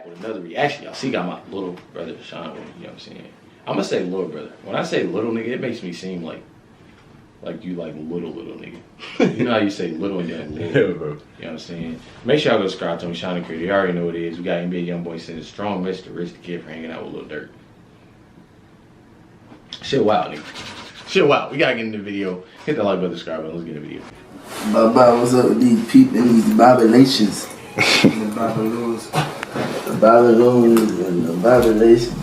back with another reaction, y'all. See, got my little brother Chime with me, you know what I'm saying? I'm gonna say little brother. When I say little nigga, it makes me seem like you like little nigga. You know how you say little and then little. Yeah, bro. You know what I'm saying? Make sure y'all go subscribe to me, Shine the Creator. You already know what it is. We got NBA YoungBoy sending a strong message to Rich the Kid for hanging out with Lil Durk. Shit wild, nigga. Shit wild. We gotta get in the video. Hit that like button, subscribe button. Let's get in the video. Bye-bye, what's up with these people and these violations? The Babylons and the violations.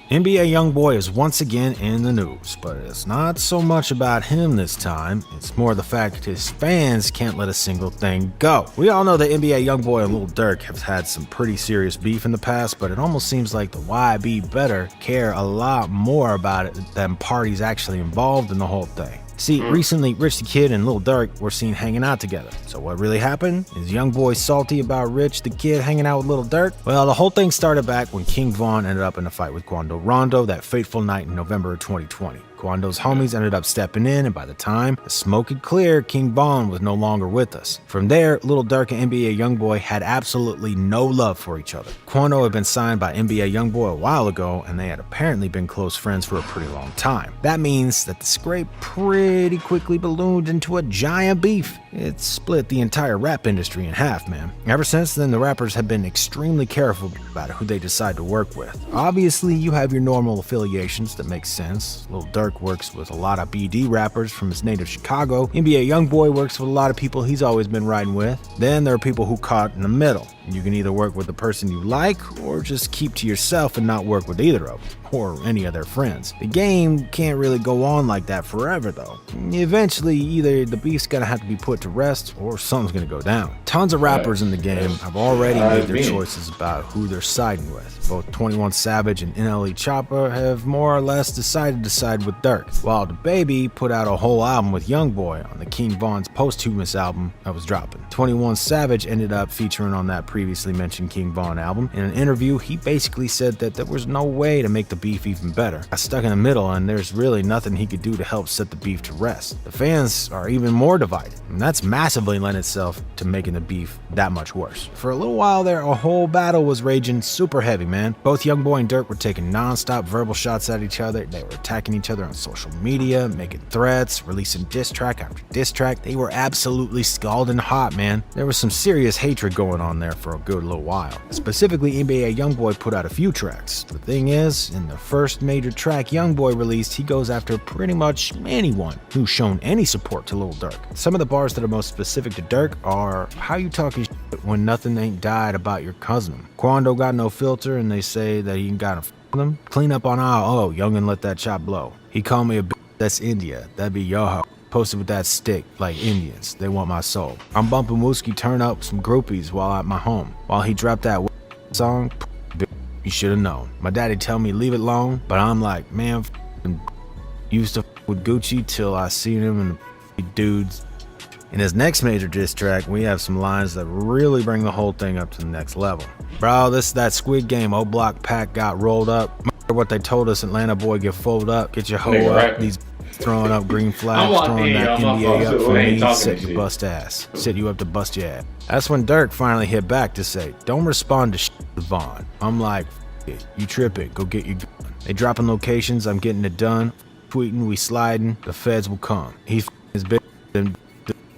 NBA YoungBoy is once again in the news, but it's not so much about him this time. It's more the fact his fans can't let a single thing go. We all know that NBA YoungBoy and Lil Durk have had some pretty serious beef in the past, but it almost seems like the YB better care a lot more about it than parties actually involved in the whole thing. See, recently, Rich the Kid and Lil Durk were seen hanging out together. So what really happened? Is YoungBoy salty about Rich the Kid hanging out with Lil Durk? Well, the whole thing started back when King Von ended up in a fight with Quando Rondo that fateful night in November of 2020. Quando's homies ended up stepping in, and by the time the smoke had cleared, King Von was no longer with us. From there, Lil Durk and NBA YoungBoy had absolutely no love for each other. Quando had been signed by NBA YoungBoy a while ago, and they had apparently been close friends for a pretty long time. That means that the scrape pretty quickly ballooned into a giant beef. It split the entire rap industry in half, man. Ever since then, the rappers have been extremely careful about who they decide to work with. Obviously, you have your normal affiliations that make sense. Lil Durk works with a lot of BD rappers from his native Chicago. NBA YoungBoy works with a lot of people he's always been riding with. Then there are people who caught in the middle. You can either work with the person you like or just keep to yourself and not work with either of them or any of their friends. The game can't really go on like that forever though. Eventually, either the beef's gonna have to be put to rest or something's gonna go down. Tons of rappers in the game have already made their choices about who they're siding with. Both 21 Savage and NLE Choppa have more or less decided to side with Durk, while DaBaby put out a whole album with YoungBoy on the King Von's posthumous album that was dropping. 21 Savage ended up featuring on that previously mentioned King Von album. In an interview, he basically said that there was no way to make the beef even better. Got stuck in the middle and there's really nothing he could do to help set the beef to rest. The fans are even more divided, and that's massively lent itself to making the beef that much worse. For a little while there, a whole battle was raging super heavy, man. Both YoungBoy and Durk were taking non-stop verbal shots at each other. They were attacking each other on social media, making threats, releasing diss track after diss track. They were absolutely scalding hot, man. There was some serious hatred going on there for a good little while. Specifically, NBA YoungBoy put out a few tracks. The thing is, in the first major track YoungBoy released, he goes after pretty much anyone who's shown any support to Lil Durk. Some of the bars that are most specific to Durk are, "How you talking shit when nothing ain't died about your cousin? Quando got no filter and they say that he ain't got a them. Clean up on our youngin' let that chop blow. He called me a bitch, that's India, that'd be your hoe. Posted with that stick like Indians, they want my soul. I'm bumping Wooski, turn up some groupies while at my home. While he dropped that song, you should've known. My daddy tell me leave it alone, but I'm like, man, used to with Gucci till I seen him and the dudes. In his next major diss track, we have some lines that really bring the whole thing up to the next level. Bro, that Squid Game O-Block pack got rolled up. What they told us, Atlanta boy, get folded up, get your hoe up. These throwing up green flags, throwing that NBA up for me, set your bust ass. Set you up to bust your ass. That's when Durk finally hit back to say, don't respond to shit with Vaughn. I'm like, it, you tripping, go get your gun. They dropping locations, I'm getting it done. Tweeting, we sliding, the feds will come. He's his bitch, then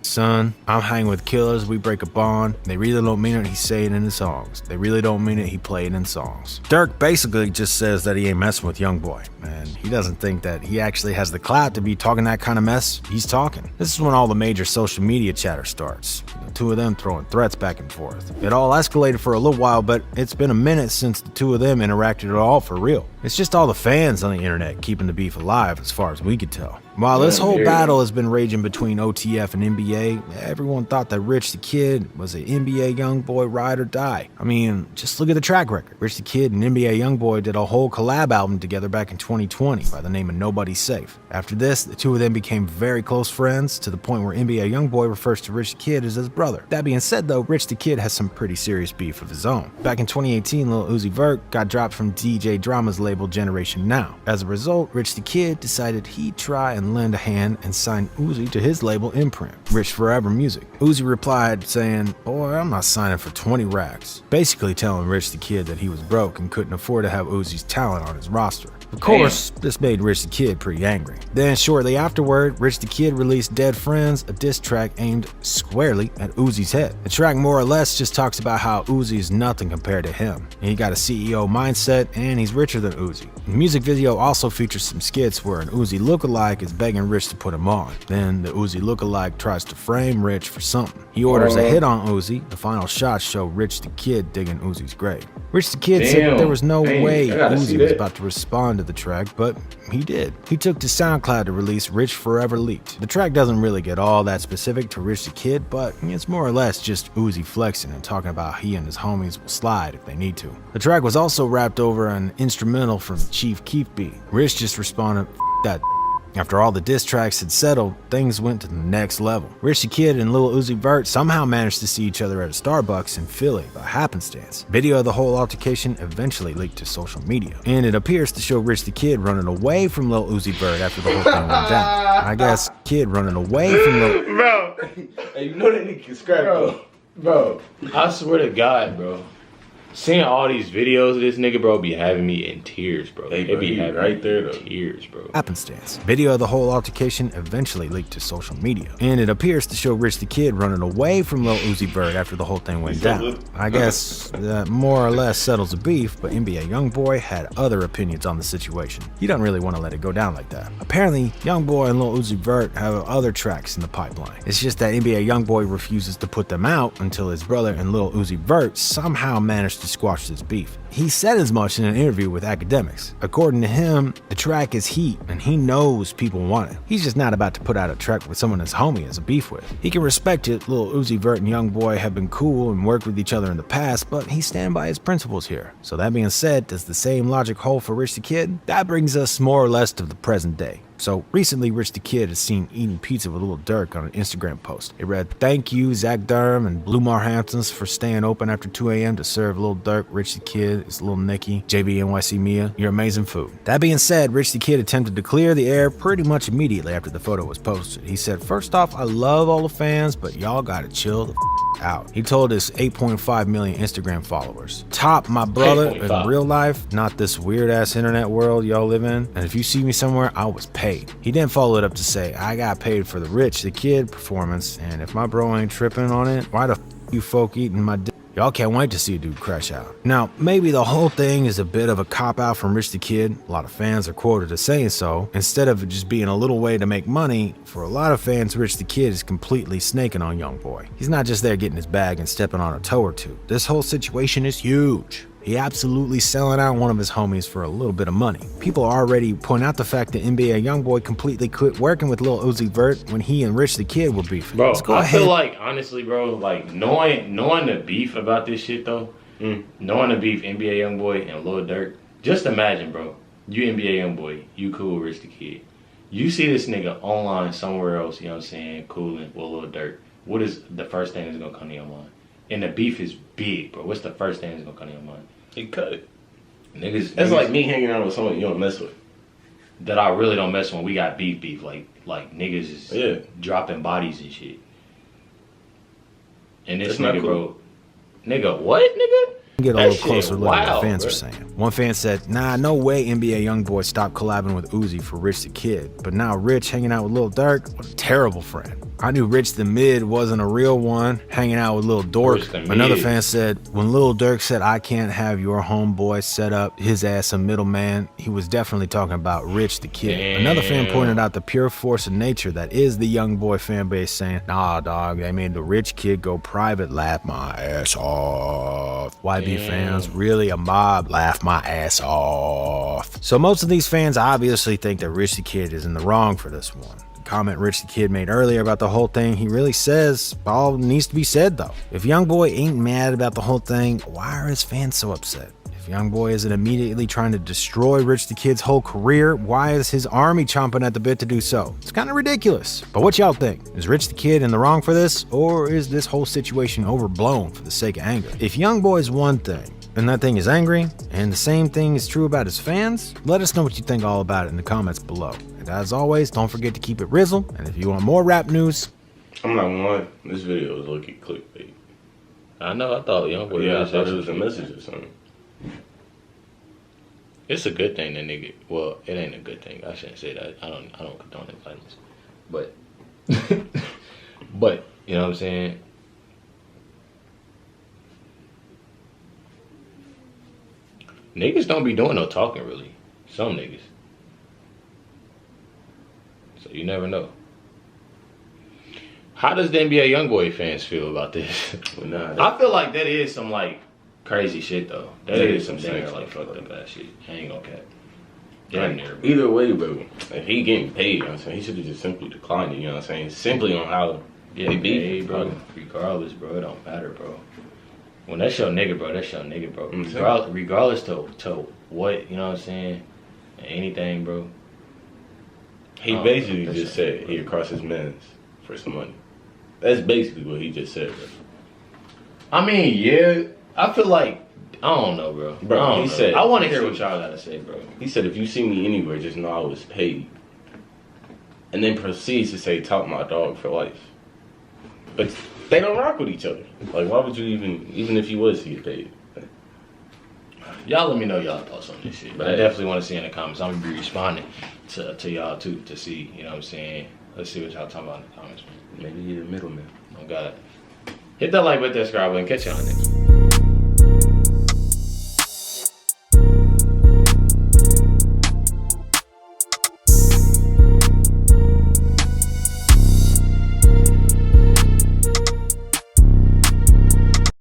son, I'm hanging with killers, we break a bond. They really don't mean it, he say it in his songs. They really don't mean it, he play it in songs. Durk basically just says that he ain't messing with YoungBoy, and he doesn't think that he actually has the clout to be talking that kind of mess he's talking. This is when all the major social media chatter starts. The two of them throwing threats back and forth. It all escalated for a little while, but it's been a minute since the two of them interacted at all for real. It's just all the fans on the internet keeping the beef alive as far as we could tell. While this whole battle has been raging between OTF and NBA, everyone thought that Rich the Kid was an NBA YoungBoy ride or die. I mean, just look at the track record. Rich the Kid and NBA YoungBoy did a whole collab album together back in 2020 by the name of Nobody's Safe. After this, the two of them became very close friends to the point where NBA YoungBoy refers to Rich the Kid as his brother. That being said though, Rich the Kid has some pretty serious beef of his own. Back in 2018, Lil Uzi Vert got dropped from DJ Drama's label Generation Now. As a result, Rich the Kid decided he'd try and and lend a hand and sign Uzi to his label Imprint, Rich Forever Music. Uzi replied saying, "Boy, I'm not signing for 20 racks." Basically telling Rich the Kid that he was broke and couldn't afford to have Uzi's talent on his roster. Of course, this made Rich the Kid pretty angry. Then shortly afterward, Rich the Kid released Dead Friends, a diss track aimed squarely at Uzi's head. The track more or less just talks about how Uzi is nothing compared to him. He got a CEO mindset and he's richer than Uzi. The music video also features some skits where an Uzi lookalike is begging Rich to put him on. Then the Uzi lookalike tries to frame Rich for something. He orders a hit on Uzi. The final shots show Rich the Kid digging Uzi's grave. Rich the Kid said there was no way Uzi was about to respond to the track, but he did. He took to SoundCloud to release Rich Forever Leaked. The track doesn't really get all that specific to Rich the Kid, but it's more or less just Uzi flexing and talking about he and his homies will slide if they need to. The track was also wrapped over an instrumental from Chief Keef beat. Rich just responded, "F that." After all the diss tracks had settled, things went to the next level. Rich the Kid and Lil Uzi Vert somehow managed to see each other at a Starbucks in Philly by happenstance. Video of the whole altercation eventually leaked to social media, and it appears to show Rich the Kid running away from Lil Uzi Vert after the whole thing went down. I guess Kid running away from Lil... Bro, hey, you know that nigga can scrap, bro. I swear to God, bro. Seeing all these videos of this nigga, bro, be having me in tears, bro. Hey, it be having right there, though. Tears, bro. Happenstance. Video of the whole altercation eventually leaked to social media, and it appears to show Rich the Kid running away from Lil Uzi Vert after the whole thing went down. I guess that more or less settles the beef, but NBA YoungBoy had other opinions on the situation. He doesn't really want to let it go down like that. Apparently, YoungBoy and Lil Uzi Vert have other tracks in the pipeline. It's just that NBA YoungBoy refuses to put them out until his brother and Lil Uzi Vert somehow managed to squash this beef. He said as much in an interview with Academics. According to him, the track is heat and he knows people want it. He's just not about to put out a track with someone his homie has a beef with. He can respect it. Lil Uzi Vert and YoungBoy have been cool and worked with each other in the past, but he stand by his principles here. So that being said, does the same logic hold for Rich the Kid? That brings us more or less to the present day. So recently, Rich the Kid is seen eating pizza with Lil Durk on an Instagram post. It read, "Thank you, Zach Durham and Blue Marhamptons for staying open after 2 a.m. to serve Lil Durk, Rich the Kid, his Lil Nicky, JB NYC Mia, your amazing food." That being said, Rich the Kid attempted to clear the air pretty much immediately after the photo was posted. He said, "First off, I love all the fans, but y'all gotta chill the out." He told his 8.5 million Instagram followers, "Top my brother in real life, not this weird ass internet world y'all live in. And if you see me somewhere, I was paid." He then followed it up to say, "I got paid for the Rich the Kid performance, and if my bro ain't tripping on it, why the f you folk eating my dick? Y'all can't wait to see a dude crash out." Now, maybe the whole thing is a bit of a cop-out from Rich the Kid. A lot of fans are quoted as saying so. Instead of it just being a little way to make money, for a lot of fans, Rich the Kid is completely snaking on YoungBoy. He's not just there getting his bag and stepping on a toe or two. This whole situation is huge. He absolutely selling out one of his homies for a little bit of money. People already point out the fact that NBA YoungBoy completely quit working with Lil Uzi Vert when he and Rich the Kid were beefing. Bro, I feel like, honestly, bro, like, knowing the beef about this shit, though, knowing the beef, NBA YoungBoy and Lil Durk, just imagine, bro, you NBA YoungBoy, you cool with Rich the Kid. You see this nigga online somewhere else, you know what I'm saying, cooling with Lil Durk. What is the first thing that's gonna come to your mind? And the beef is big, bro. What's the first thing that's gonna come to your mind? He cut it. Niggas, that's like me hanging out with someone you don't mess with. That I really don't mess with when we got beef. Like niggas is dropping bodies and shit. And this nigga, cool. Bro. Nigga, what, nigga? Get a little closer look at what the fans are saying. One fan said, "Nah, no way NBA YoungBoy stopped collabing with Uzi for Rich the Kid. But now Rich hanging out with Lil Durk, what a terrible friend. I knew Rich the Mid wasn't a real one, hanging out with Lil Durk." Another fan said, "When Lil Durk said, 'I can't have your homeboy set up his ass a middleman,' he was definitely talking about Rich the Kid." Damn. Another fan pointed out the pure force of nature that is the YoungBoy fan base saying, "Nah, dog, they made the Rich Kid go private, laugh my ass off." YB fans, really a mob, laugh my ass off. So most of these fans obviously think that Rich the Kid is in the wrong for this one. Comment Rich the Kid made earlier about the whole thing, he really says all needs to be said though. If YoungBoy ain't mad about the whole thing, why are his fans so upset? If YoungBoy isn't immediately trying to destroy Rich the Kid's whole career, why is his army chomping at the bit to do so? It's kind of ridiculous. But what y'all think? Is Rich the Kid in the wrong for this, or is this whole situation overblown for the sake of anger? If YoungBoy's one thing, and that thing is angry, and the same thing is true about his fans, let us know what you think all about it in the comments below. And as always, don't forget to keep it Rizzle. And if you want more rap news, I'm not gonna lie, this video was low-key clickbait. I know. I thought YoungBoy. Yeah, I thought it was a message or something. It's a good thing that nigga. Well, it ain't a good thing. I shouldn't say that. I don't condone it violence, but but you know what I'm saying. Niggas don't be doing no talking really. Some niggas. So you never know. How does the NBA YoungBoy fans feel about this? Well, nah, I feel like that is some like crazy shit though. That is some snakes, damn like fucked up ass shit. I ain't gonna cap. Damn near. Either way, bro. If he getting paid, you know what I'm saying, he should have just simply declined it. You know what I'm saying? Simply on how they beat, bro. Regardless, bro, it don't matter, bro. When that's your nigga, bro, that's your nigga, bro. Mm-hmm. Regardless to what, you know what I'm saying? Anything, bro. He basically just said he'd cross his mans for some money. That's basically what he just said, bro. I mean, yeah, I feel like, I don't know, bro. Bro, he said, I want to hear what y'all gotta say, bro. He said, if you see me anywhere, just know I was paid. And then proceeds to say, talk my dog for life. But they don't rock with each other. Like, why would you even if you was to get paid? Y'all let me know y'all thoughts on this shit. But I definitely want to see in the comments. I'm gonna be responding to y'all too to see, you know what I'm saying? Let's see what y'all talking about in the comments, man. Maybe you're the middleman. Oh God. Hit that like button, subscribe button, catch y'all next.